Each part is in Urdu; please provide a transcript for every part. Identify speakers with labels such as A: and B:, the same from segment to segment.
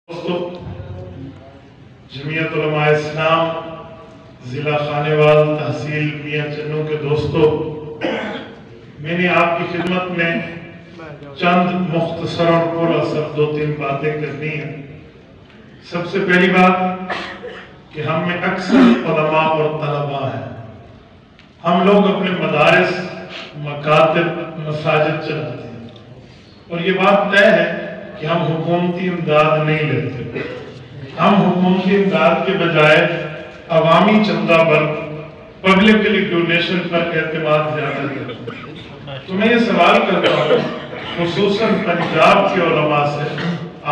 A: دوستو، جمعیت علماء اسلام ضلع خانیوال تحصیل میاں چنو کے دوستو، میں نے آپ کی خدمت میں چند مختصر اور پورا سب دو تین باتیں کرنی ہیں۔ سب سے پہلی بات کہ ہم میں اکثر علماء اور طلباء ہیں۔ ہم لوگ اپنے مدارس، مکاتب، مساجد چلاتے ہیں اور یہ بات طے ہے کہ ہم حکومتی امداد نہیں لیتے۔ ہم حکومتی امداد کے بجائے عوامی چندہ پر، پبلکلی ڈونیشن پر اعتماد زیادہ کرتے ہیں۔ تو میں یہ سوال کرتا ہوں خصوصاً پنجاب کے علماء سے،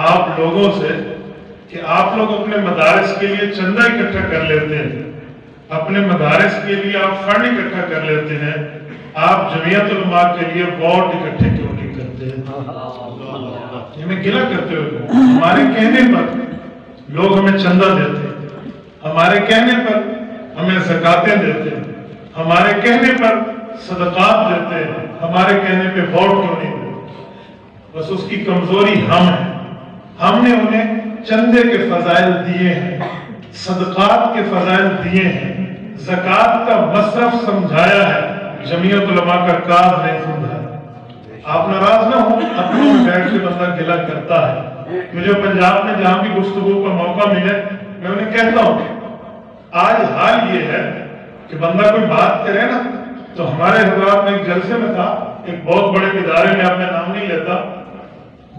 A: آپ لوگوں سے، کہ آپ لوگ اپنے مدارس کے لیے چندہ اکٹھا کر لیتے ہیں، اپنے مدارس کے لیے آپ فنڈ اکٹھا کر لیتے ہیں، آپ جمعیت علماء کے لیے ووٹ اکٹھے کیوں نہیں کرتے ہیں؟ یہ میں گلہ کرتے ہوئے ہمارے کہنے پر لوگ ہمیں چندہ دیتے ہیں، ہمارے کہنے پر ہمیں زکاتیں دیتے ہیں، ہمارے کہنے پر صدقات دیتے ہیں، ہمارے کہنے پہ ووٹ کیوں نہیں دیتے؟ بس اس کی کمزوری ہم ہیں۔ ہم نے انہیں چندے کے فضائل دیے ہیں، صدقات کے فضائل دیے ہیں، زکات کا مصرف سمجھایا ہے، جمعیت علماء کا کاز نہیں سمجھایا۔ آپ ناراض نہ ہوں، اپنوں میں بیٹھ کے بندہ گلہ کرتا ہے۔ مجھے پنجاب میں جہاں بھی گفتگو کا موقع ملے میں انہیں کہتا ہوں، آج حال یہ ہے کہ بندہ کوئی بات کرے نا تو ہمارے حضرات میں ایک جلسے میں تھا، ایک بہت بڑے ادارے میں، آپ میں نام نہیں لیتا،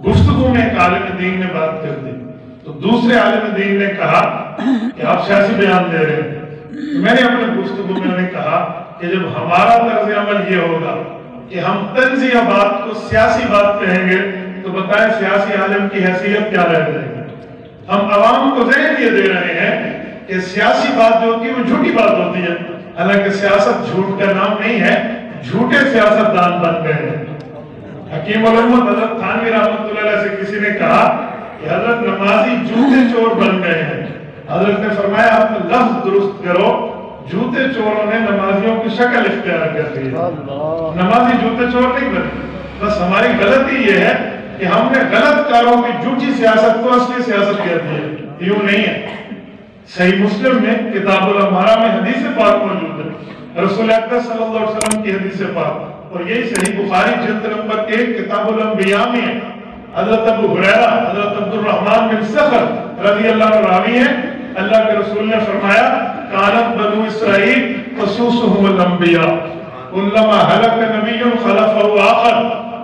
A: گفتگو میں ایک عالم دین نے بات کر دی تو دوسرے عالم دین نے کہا کہ آپ سیاسی بیان دے رہے ہیں۔ میں نے اپنے گفتگو میں انہیں کہا کہ جب ہمارا طرز عمل یہ ہوگا کہ ہم تنزیہ بات کو سیاسی بات کہیں گے تو بتائیں سیاسی عالم کی حیثیت کیا رہ جائے گی؟ ہم عوام کو ذہن یہ دے رہے ہیں کہ سیاسی بات جو ہوتی ہے وہ جھوٹی بات ہوتی ہے، حالانکہ سیاست جھوٹ کا نام نہیں ہے، جھوٹے سیاستدان بن گئے ہیں۔ حکیم الامت حضرت تھانوی رحمۃ اللہ علیہ سے کسی نے کہا کہ حضرت نمازی جوتے چور بن گئے ہیں۔ حضرت نے فرمایا آپ لفظ درست کرو، جوتے چوروں نے نمازیوں کی شکل اختیار کر لی ہے، نمازی جوتے چور نہیں بنے۔ بس ہماری غلطی یہ ہے کہ ہم نے غلط کاروں کی جھوٹی سیاست کو اصلی سیاست کہتے ہیں، یوں نہیں ہے۔ صحیح مسلم میں کتاب الامارہ میں حدیث پاک موجود ہے، رسول اکرم صلی اللہ علیہ وسلم کی حدیث پاک، اور یہی صحیح بخاری جلد نمبر 1 کتاب الانبیاء میں ہے۔ حضرت ابو ہریرہ، حضرت عبد الرحمن بن صخر رضی اللہ عنہ راوی ہیں، اللہ کے رسول نے فرمایا کانت بنو اسرائیل تسوسهم الانبیاء کلما ہلک نبی خلفه آخر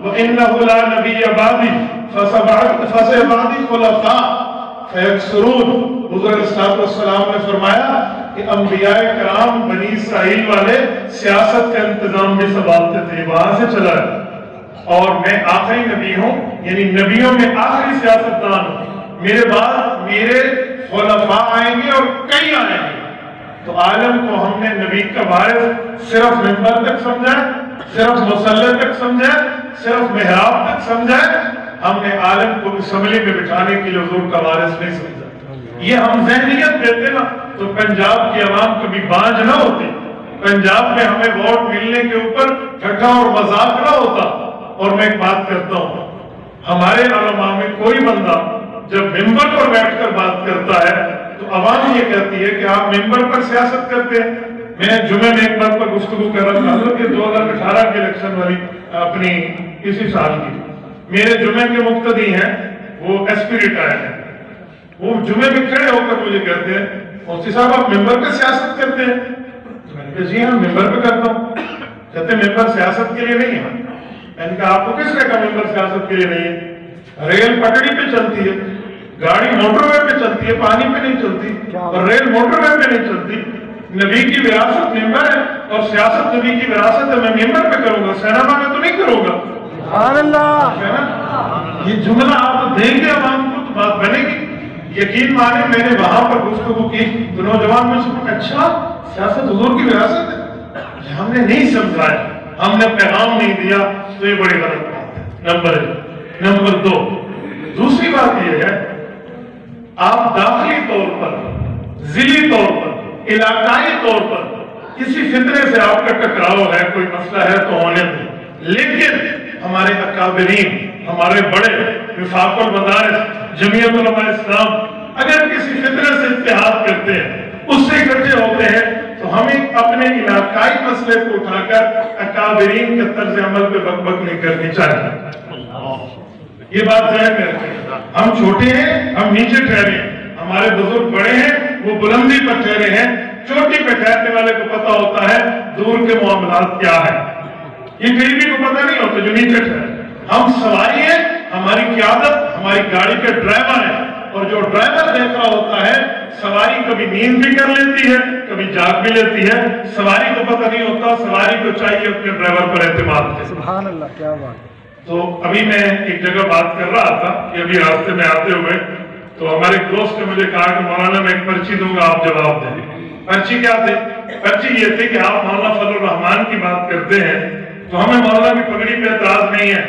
A: وانه لا نبی بعدی فسيبعدی خلفاء فیکثرون۔ حضور صلی اللہ علیہ وسلم نے فرمایا کہ انبیاء کرام بنی اسرائیل والے سیاست کا انتظام بھی سنبھالتے تھے، وہاں سے چلا ہے، اور میں آخری نبی ہوں، یعنی نبیوں میں آخری سیاستدان ہوں، میرے بعد میرے خلفاء آئیں گے اور کئی آئیں گے۔ تو عالم کو ہم نے نبی کا وارث صرف منبر تک سمجھا ہے، صرف مصلی تک سمجھا ہے، صرف محراب تک سمجھا ہے، ہم نے عالم کو اسمبلی میں بٹھانے کے لیے حضور کا وارث نہیں سمجھا۔ یہ ہم ذہنیت دیتے نا تو پنجاب کی عوام کبھی بانج نہ ہوتی، پنجاب میں ہمیں ووٹ ملنے کے اوپر ٹھٹھا اور مذاق نہ ہوتا۔ اور میں ایک بات کرتا ہوں، ہمارے علماء میں کوئی بندہ جب ممبر پر بیٹھ کر بات کرتا ہے تو عوام یہ کہتی ہے کہ آپ ممبر پر سیاست کرتے ہیں۔ میں جمعے میں ایک بات پر گفتگو کر رہا تھا، حضرت 2018 کے الیکشن والی اپنی اسی سال کی، میرے جمعے کے مقتدی ہیں، وہ ایس پی ریٹائر ہیں، وہ جمعے میں کھڑے ہو کر مجھے کہتے ہیں مفتی صاحب آپ ممبر پہ سیاست کرتے ہیں؟ تو میں نے کہا جی ہاں ممبر پہ کرتا ہوں۔ کہتے ہیں ممبر سیاست کے لیے نہیں ہے۔ میں نے کہا آپ کو کس نے کہا ممبر سیاست کے لیے نہیں ہے؟ ریل پٹڑی پہ چلتی ہے، گاڑی موٹر وے پہ چلتی ہے، پانی پہ نہیں چلتی، اور ریل موٹر وے پہ نہیں چلتی۔ نبی کی وراثت ممبر ہے اور سیاست نبی کی وراثت ہے، میں ممبر پہ کروں گا، سینما میں تو نہیں کروں گا۔ سبحان اللہ! یہ جملہ آپ دیں گے عوام کو تو بات بنے گی۔ یقین مانے میں نے وہاں پر گفتگو کی تو نوجوان میں سے اچھا سیاست حضور کی وراثت ہے، ہم نے نہیں سمجھایا، ہم نے پیغام نہیں دیا، تو یہ بڑی غلط بات ہے۔ نمبر 1۔ نمبر 2، دوسری بات یہ ہے آپ داخلی طور پر، ضلعی طور پر، علاقائی طور پر کسی فتنے سے آپ کا ٹکراؤ ہے، کوئی مسئلہ ہے تو ہونے دیں، لیکن ہمارے اکابرین، ہمارے بڑے وفاق المدارس، جمعیت علماء اسلام اگر کسی فطرے سے اتحاد کرتے ہیں، اس سے اکٹھے ہوتے ہیں، تو ہمیں اپنے علاقائی مسئلے کو اٹھا کر اکابرین کے طرز عمل پہ بک بک نہیں کرنی چاہیے۔ یہ بات ذہن میں رکھیں، ہم چھوٹے ہیں، ہم نیچے ٹھہرے ہیں، ہمارے بزرگ بڑے ہیں، وہ بلندی پر ٹھہرے ہیں، چوٹی پہ ٹھہرنے والے کو پتا ہوتا ہے دور کے معاملات کیا ہے، یہ غریبی کو پتا نہیں ہوتا جو نیچے ٹھہرے۔ ہم سواری ہیں، ہماری قیادت ہماری گاڑی کے ڈرائیور ہیں، اور جو ڈرائیور دیکھ رہا ہوتا ہے سواری کبھی نیند بھی کر لیتی ہے، کبھی جاگ بھی لیتی ہے، سواری کو پتہ نہیں ہوتا، سواری کو چاہیے اپنے ڈرائیور پر اعتماد کرے۔
B: سبحان اللہ، کیا بات۔
A: تو ابھی میں ایک جگہ بات کر رہا تھا کہ ابھی راستے میں آتے ہوئے تو ہمارے دوست نے مجھے کہا کہ مولانا میں ایک پرچی دوں گا، آپ جواب دیں۔ پرچی کیا تھی؟ پرچی یہ تھی کہ آپ مولانا فضل الرحمان کی بات کرتے ہیں تو ہمیں مولانا کی پگڑی پہ اعتراض نہیں ہے،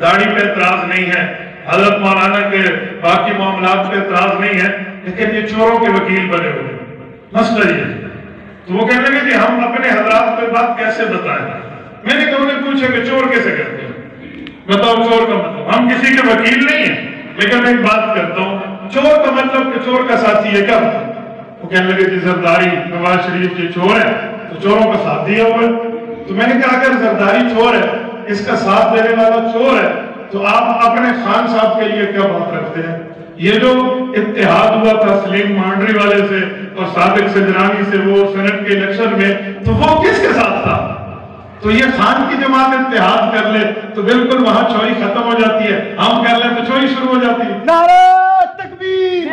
A: داڑھی پہ اعتراض نہیں ہے، حضرت مولانا کے باقی معاملات پہ اعتراض نہیں ہے، لیکن یہ چوروں کے وکیل بنے ہوئے، مسئلہ یہ ہے۔ تو وہ کہنے لگے کہ ہم اپنے حضرات پہ بات کیسے بتائیں؟ میں نے کہا انہیں پوچھا کہ چور کیسے کہتے ہیں؟ بتاؤ چور کا مطلب۔ ہم کسی کے وکیل نہیں ہیں، لیکن میں ایک بات کرتا ہوں، چور کا مطلب کہ چور کا ساتھی ہے کیا؟ وہ کہنے لگے کہ زرداری نواز شریف کے چور ہے تو چوروں کا ساتھ دیا ہوا ہے۔ تو میں نے کہا اگر زرداری چور ہے، اس کا ساتھ دینے والا چور ہے، تو آپ اپنے خان صاحب کے لیے کیا بات رکھتے ہیں؟ یہ جو اتحاد ہوا تھا سلیم مانڈری والے سے اور صادق سجرانی سے وہ سینٹ کے الیکشن میں، تو وہ کس کے ساتھ تھا؟ تو یہ خان کی جماعت اتحاد کر لے تو بالکل وہاں چوری ختم ہو جاتی ہے، ہم کر لیں تو چوری شروع ہو جاتی ہے۔
B: نعرہ تکبیر،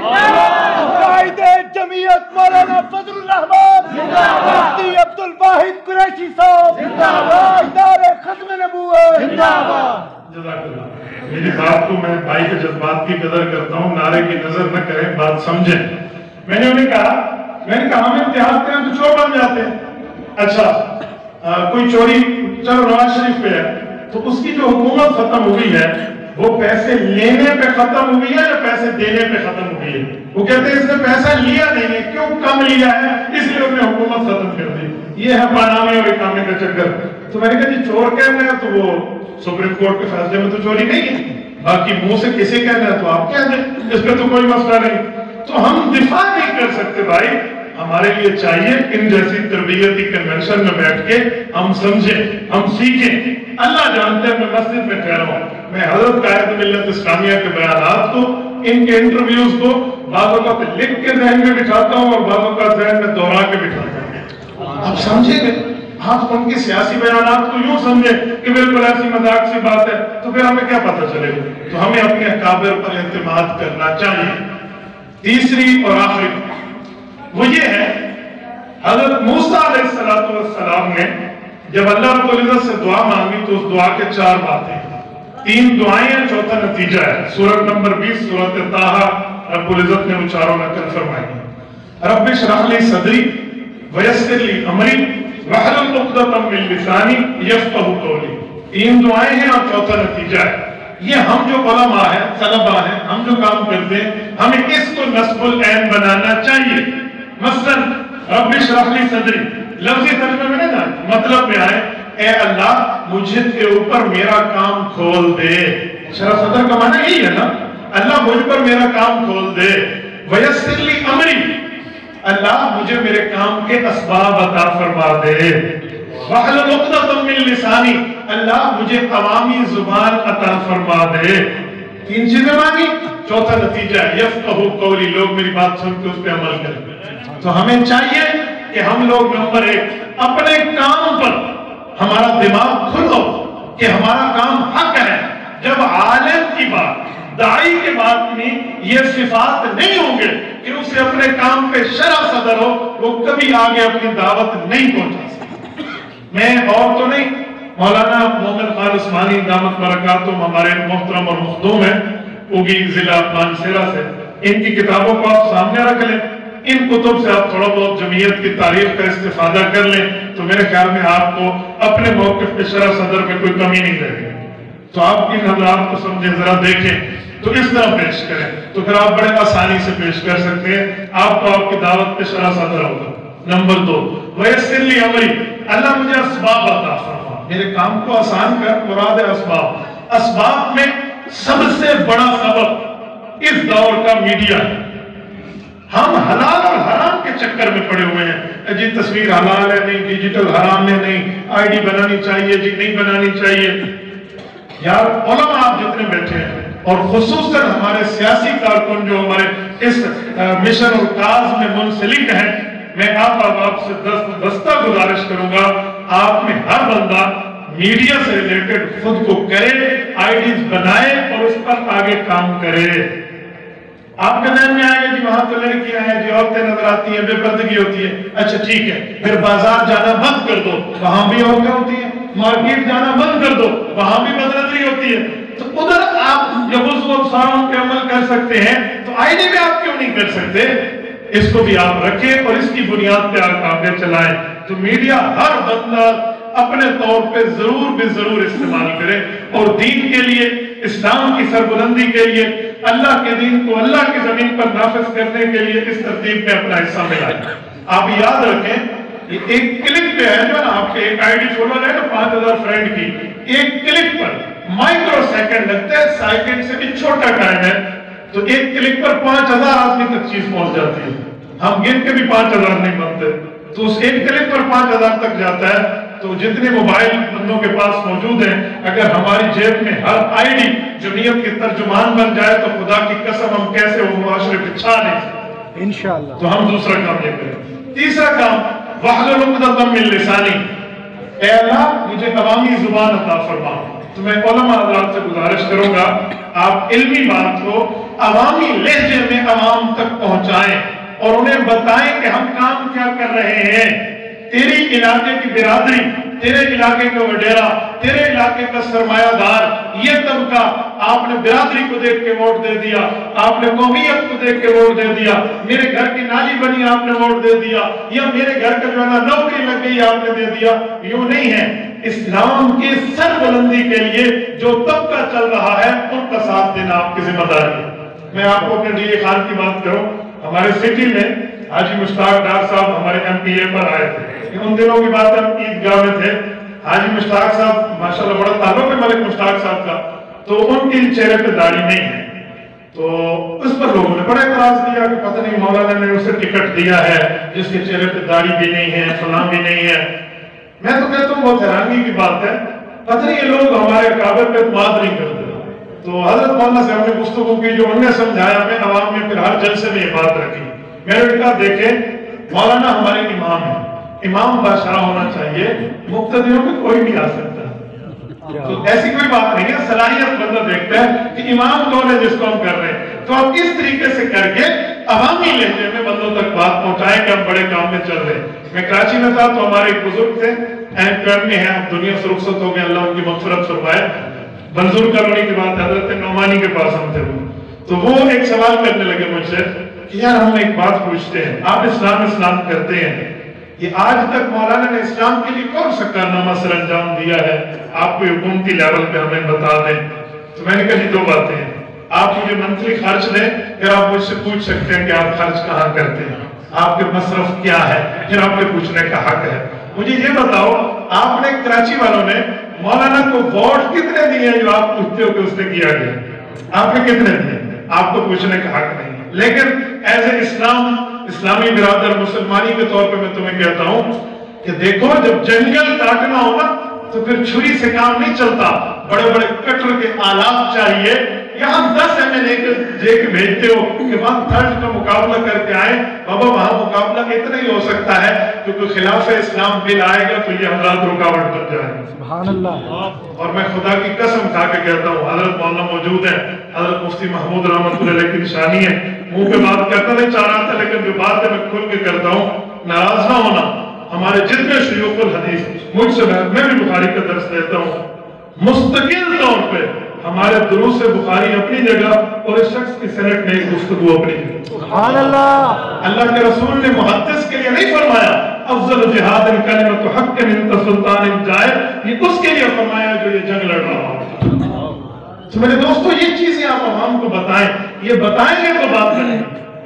B: قائد جمعیت مولانا فضل الرحمان، مفتی عبد الواحد قریشی صاحب، تاجدار ختم نبوت،
A: جزاک اللہ۔ میری بات کو میں بھائی کے جذبات کی قدر کرتا ہوں، نعرے کی نظر نہ کریں، بات سمجھیں۔ میں نے انہیں کہا ہم اتحاد کریں تو چور بن جاتے ہیں۔ اچھا کوئی چوری چلو نواز شریف پہ ہے تو اس کی جو حکومت ختم ہوئی ہے وہ پیسے لینے پہ ختم ہوئی ہے یا پیسے دینے پہ ختم ہوئی ہے؟ وہ کہتے ہیں اس نے پیسہ لیا نہیں ہے، کیوں کم لیا ہے اس لیے انہوں نے حکومت ختم کر دی۔ یہ ہے پانامے اور اقامے کا چکر۔ تو میں نے کہا جی چور کہنا ہے تو وہ سپریم کورٹ کے فیصلے میں تو چوری نہیں ہے، باقی منہ سے کسی کہنا ہے تو آپ کہہ دیں، اس پہ تو کوئی مسئلہ نہیں۔ تو ہم دفاع نہیں کر سکتے بھائی، ہمارے لیے چاہیے ان جیسی تربیتی کنونشن میں بیٹھ کے ہم سمجھیں، ہم سیکھیں۔ اللہ جانتے ہیں میں مسجد میں ٹھہرا ہوں، میں حضرت قائد ملت اسلامیہ کے بیانات کو، ان کے انٹرویوز کو بعض اوقات لکھ کے ذہن میں بٹھاتا ہوں اور بعض اوقات ذہن میں دوہرا کے بٹھاتا ہوں۔ آپ سمجھیں گے، آپ ان کی سیاسی بیانات کو یوں سمجھیں کہ بالکل ایسی مذاق سی بات ہے تو پھر ہمیں کیا پتہ چلے گا؟ تو ہمیں اپنے اکابر پر اعتماد کرنا چاہیے۔ تیسری اور آخری وہ یہ ہے، حضرت موسیٰ علیہ السلام نے جب اللہ رب العزت سے دعا مانگی تو اس دعا کے 4 باتیں، 3 دعائیں ہیں، چوتھا نتیجہ ہے۔ سورۃ نمبر 20 سورۃ طٰہٰ، رب العزت نے وہ چاروں نقل فرمائی۔ رب اشرح لی صدری ویسر لی امری واحلل عقدۃ من لسانی یفقہوا قولی۔ 3 دعائیں ہیں اور چوتھا نتیجہ ہے۔ یہ ہم جو علماء ہیں، طلباء ہیں، ہم جو کام کرتے ہیں، ہمیں اس کو نصب العین بنانا چاہیے۔ مثلا رب اشرح لی صدری، لفظی ترجمے میں نہیں جانا، مطلب میں آئے اے اللہ مجھے کے اوپر میرا کام کھول دے۔ شرح صدر کا معنی یہی ہے نا، اللہ مجھ پر میرا کام کھول دے۔ ویسر لی امری، اللہ مجھے میرے کام کے اسباب عطا فرما دے۔ واحلل عقدۃ من لسانی، اللہ مجھے عوامی زبان عطا فرما دے۔ 3 چیزیں مانگی، چوتھا نتیجہ یفقہوا قولی، لوگ میری بات سن کے اس پہ عمل کریں۔ تو ہمیں چاہیے کہ ہم لوگ نمبر 1 اپنے کام پر ہمارا دماغ کھلو کہ ہمارا کام حق ہے۔ جب عالم کی بات، داعی کی بات میں یہ صفات نہیں ہوں گے کہ اسے اپنے کام پہ شرح صدر ہو، وہ کبھی آگے اپنی دعوت نہیں پہنچا سکتا۔ میں اور تو نہیں، مولانا محمد خان عثمانی دامت برکاتہم ہمارے محترم اور مخدوم ہیں اوگی ضلع مانسہرہ سے، ان کی کتابوں کو آپ سامنے رکھ لیں، ان کتب سے آپ تھوڑا بہت جمعیت کی تاریخ کا استفادہ کر لیں تو میرے خیال میں آپ کو اپنے موقف پہ شرح صدر میں کوئی کمی نہیں رہے گی۔ تو آپ ان حضرات کو سمجھیں، ذرا دیکھیں تو اس طرح پیش کریں تو پھر آپ بڑے آسانی سے پیش کر سکتے ہیں، آپ کو آپ کی دعوت پہ شرح صدر ہوگا۔ نمبر 2 ویسر لی امری، اللہ مجھے اسباب عطا فرما، میرے کام کو آسان کر، مراد ہے اسباب۔ اسباب میں سب سے بڑا سبب اس دور کا میڈیا ہے۔ ہم حلال اور حرام کے چکر میں پڑے ہوئے ہیں، جی تصویر حلال ہے نہیں، ڈیجیٹل حرام ہے نہیں، آئی ڈی بنانی چاہیے جی نہیں بنانی چاہیے۔ یار علماء آپ جتنے بیٹھے ہیں اور خصوصاً ہمارے سیاسی کارکن جو ہمارے اس مشن اور کاز میں منسلک ہیں، میں آپ سے دستہ گزارش کروں گا، آپ میں ہر بندہ میڈیا سے ریلیٹڈ خود کو کرے، آئی ڈیز بنائے اور اس پر آگے کام کرے۔ آپ کے ذہن میں آئے گا جی وہاں تو لڑکیاں ہیں جی عورتیں نظر آتی ہیں، بے پردگی ہوتی ہے، اچھا ٹھیک ہے، پھر بازار جانا بند کر دو، وہاں بھی عورتیں ہوتی ہیں، مارکیٹ جانا بند کر دو، وہاں بھی بد نظری ہوتی ہے، تو ادھر آپ یغض ابصارہم پہ عمل کر سکتے ہیں تو آئی ڈی میں آپ کیوں نہیں کر سکتے؟ اس کو بھی آپ رکھیں اور اس کی بنیاد پہ آپ آگے چلائیں۔ تو میڈیا ہر بندہ اپنے طور پہ ضرور استعمال کرے اور دین کے لیے، اسلام کی سربلندی کے لیے، اللہ کے دین کو اللہ کی زمین پر نافذ کرنے کے لیے اس ترتیب میں اپنا حصہ ملائیں۔ آپ یاد رکھیں، یہ ایک کلک پہ ہے جو نا آپ کے ایک آئی ڈی فالوور ہے نا 5000 فرینڈ کی، ایک کلک پر مائکرو سیکنڈ لگتا ہے، سیکنڈ سے بھی چھوٹا ٹائم ہے، تو ایک کلک پر 5000 آدمی تک چیز پہنچ جاتی ہے۔ ہم گن کے بھی 5000 نہیں بنتے، تو اس ایک کلک پر 5000 تک جاتا ہے۔ تو جتنے موبائل بندوں کے پاس موجود ہیں، اگر ہماری جیب میں ہر آئی ڈی جمعیت کے ترجمان بن جائے تو خدا کی قسم ہم کیسے وہ معاشرے پہ چھا نہیں سکتے انشاءاللہ۔ تو ہم دوسرا کام یہ کریں۔ تیسرا کام، وَاحْلُلْ عُقْدَةً مِّن لِّسَانِي، اے اللہ مجھے عوامی زبان عطا فرما۔ تو میں علماء حضرات سے گزارش کروں گا، آپ علمی بات کو عوامی لہجے میں عوام تک پہنچائیں اور انہیں بتائیں کہ ہم کام کیا کر رہے ہیں۔ تیری علاقے کی برادری، تیرے علاقے کا وڈیرا، تیرے علاقے کا سرمایہ دار، یہ طبقہ، آپ نے برادری کو دیکھ کے ووٹ دے دیا، آپ نے قومیت کو دیکھ کے ووٹ دے دیا، میرے گھر کی نالی بنی آپ نے ووٹ دے دیا، یا میرے گھر کا جو ہے نا نوکری لگ گئی آپ نے دے دیا۔ یوں نہیں ہے، اسلام کی سربلندی کے لیے جو طبقہ چل رہا ہے ان کا ساتھ دینا آپ کی ذمہ داری ہے۔ میں آپ کو اپنے ڈی خان کی بات کروں، ہمارے سٹی میں حاجی مشتاق ڈار صاحب ہمارے ایم پی اے پر آئے تھے، ان دنوں کی بات ہم عیدگاہ میں تھے، حاجی مشتاق صاحب ماشاءاللہ بڑا تعلق ہے ملک مشتاق صاحب کا، تو ان کے چہرے پہ داڑھی نہیں ہے، تو اس پر لوگوں نے بڑا اعتراض کیا کہ پتہ نہیں مولانا نے اسے ٹکٹ دیا ہے جس کے چہرے پہ داڑھی بھی نہیں ہے، فلاں بھی نہیں ہے۔ میں تو کہتا ہوں بہت حیرانگی کی بات ہے، پتہ نہیں یہ لوگ ہمارے اکابر پہ اعتماد نہیں کرتے۔ تو حضرت مولانا سے ہم نے گفتگو کی، جو انہوں نے سمجھایا، میں عوام میں پھر ہر جلسے میں یہ بات رکھی، میں نے کہا دیکھیں مولانا ہمارے امام ہیں، امام بادشاہ ہونا چاہیے، مقتدیوں میں کوئی نہیں آ سکتا، تو ایسی کوئی بات نہیں ہے، صلاحیت بندہ دیکھتا ہے کہ امام کون ہے جس کو ہم کر رہے ہیں۔ تو آپ اس طریقے سے کر کے عوامی لہجے میں بندوں تک بات پہنچائیں کہ ہم بڑے کام میں چل رہے ہیں۔ میں کراچی میں تھا تو ہمارے ایک بزرگ تھے، اینکر میں ہیں، اب دنیا سے رخصت ہو گئے، اللہ ان کی مغفرت فرمائے، منظور کالونی کے بعد حضرت نعمانی کے پاس ہم تھے، تو وہ ایک سوال کرنے لگے مجھ سے کہ یار ہم ایک بات پوچھتے ہیں، آپ اسلام کرتے ہیں، یہ آج تک مولانا نے اسلام کے لیے کون سا کارنامہ سر انجام دیا ہے، آپ کو حکومتی لیول پہ ہمیں بتا دیں۔ تو میں نے کہا جی دو باتیں ہیں، آپ مجھے منتھلی خرچ دیں، پھر آپ مجھ سے پوچھ سکتے ہیں کہ آپ خرچ کہاں کرتے ہیں، آپ کے مصرف کیا ہے، پھر آپ کے پوچھنے کا حق ہے۔ مجھے یہ بتاؤ، آپ نے کراچی والوں نے مولانا کو ووٹ کتنے دیے جو آپ پوچھتے ہو کہ اس نے کیا گیا، آپ نے کتنے دیے، آپ کو پوچھنے کا حق نہیں۔ لیکن ایز اے اسلامی برادر مسلمانی کے طور پہ میں تمہیں کہتا ہوں کہ دیکھو جب جنگل کاٹنا ہو نا تو پھر چھری سے کام نہیں چلتا، بڑے بڑے کٹر کے آلات چاہیے۔ یہاں 10 MLA کے بھیجتے ہو کہ وہاں تھرڈ کا مقابلہ کر کے آئے، بابا وہاں مقابلہ اتنا ہی ہو سکتا ہے کہ کوئی خلاف اسلام بل آئے گا تو یہ حضرات رکاوٹ بن جائے گا۔ سبحان اللہ۔ اور میں خدا کی قسم کھا کے کہتا ہوں، حضرت مولانا موجود ہیں، حضرت مفتی محمود رحمت اللہ علیہ کی نشانی ہے، منہ پہ بات کرتا نہیں چاہ رہا تھا لیکن جو بات ہے میں کھل کے کرتا ہوں، ناراض نہ ہونا۔ ہمارے جتنے شیوخ الحدیث مجھ سے میں بھی بخاری کا درس لیتا ہوں، مستقل طور پہ ہمارے دروس بخاری اپنی جگہ اور اس شخص کی سینٹ میں ایک گفتگو اپنی جگہ۔ سبحان اللہ۔ اللہ کے رسول نے محدث کے لیے نہیں فرمایا افضل جہاد کلمۃ حق من سلطان جائر، یہ اس کے لیے فرمایا جو یہ جنگ لڑ رہا ہو۔ تو میرے دوستو یہ چیزیں آپ عوام کو بتائیں، یہ بتائیں گے تو بات کریں۔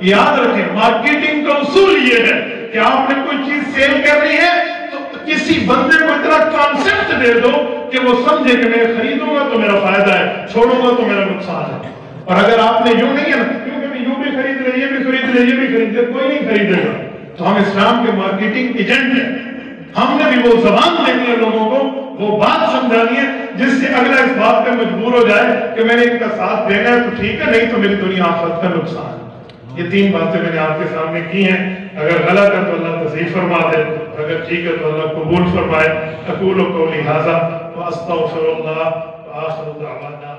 A: یاد رکھیں مارکیٹنگ کا اصول یہ ہے کہ آپ نے کوئی چیز سیل کرنی ہے تو کسی بندے کو اتنا کانسیپٹ دے دو کہ وہ سمجھے کہ میں خریدوں گا تو میرا فائدہ ہے، چھوڑوں گا تو میرا نقصان ہے۔ اور اگر آپ نے یوں نہیں ہے نا، کیونکہ میں یوں بھی خرید لے، یہ بھی خرید لے، یہ بھی خرید لے، کوئی نہیں خریدے گا، تو ہم اسلام کے مارکیٹنگ ایجنٹ ہیں۔ ہم نے بھی وہ زبان دینی ہے لوگوں کو، وہ بات سمجھانی ہے جس سے اگلا اس بات پہ مجبور ہو جائے کہ میں نے ان کا ساتھ دینا ہے تو ٹھیک ہے، نہیں تو میری دنیا آخرت کا نقصان ہے۔ یہ 3 باتیں میں نے آپ کے سامنے کی ہیں، اگر غلط ہے تو اللہ تصحیح فرما دے، اگر ٹھیک ہے تو اللہ قبول فرمائے۔ اقول قولی ھذا واستغفر اللہ وآخر دعوانا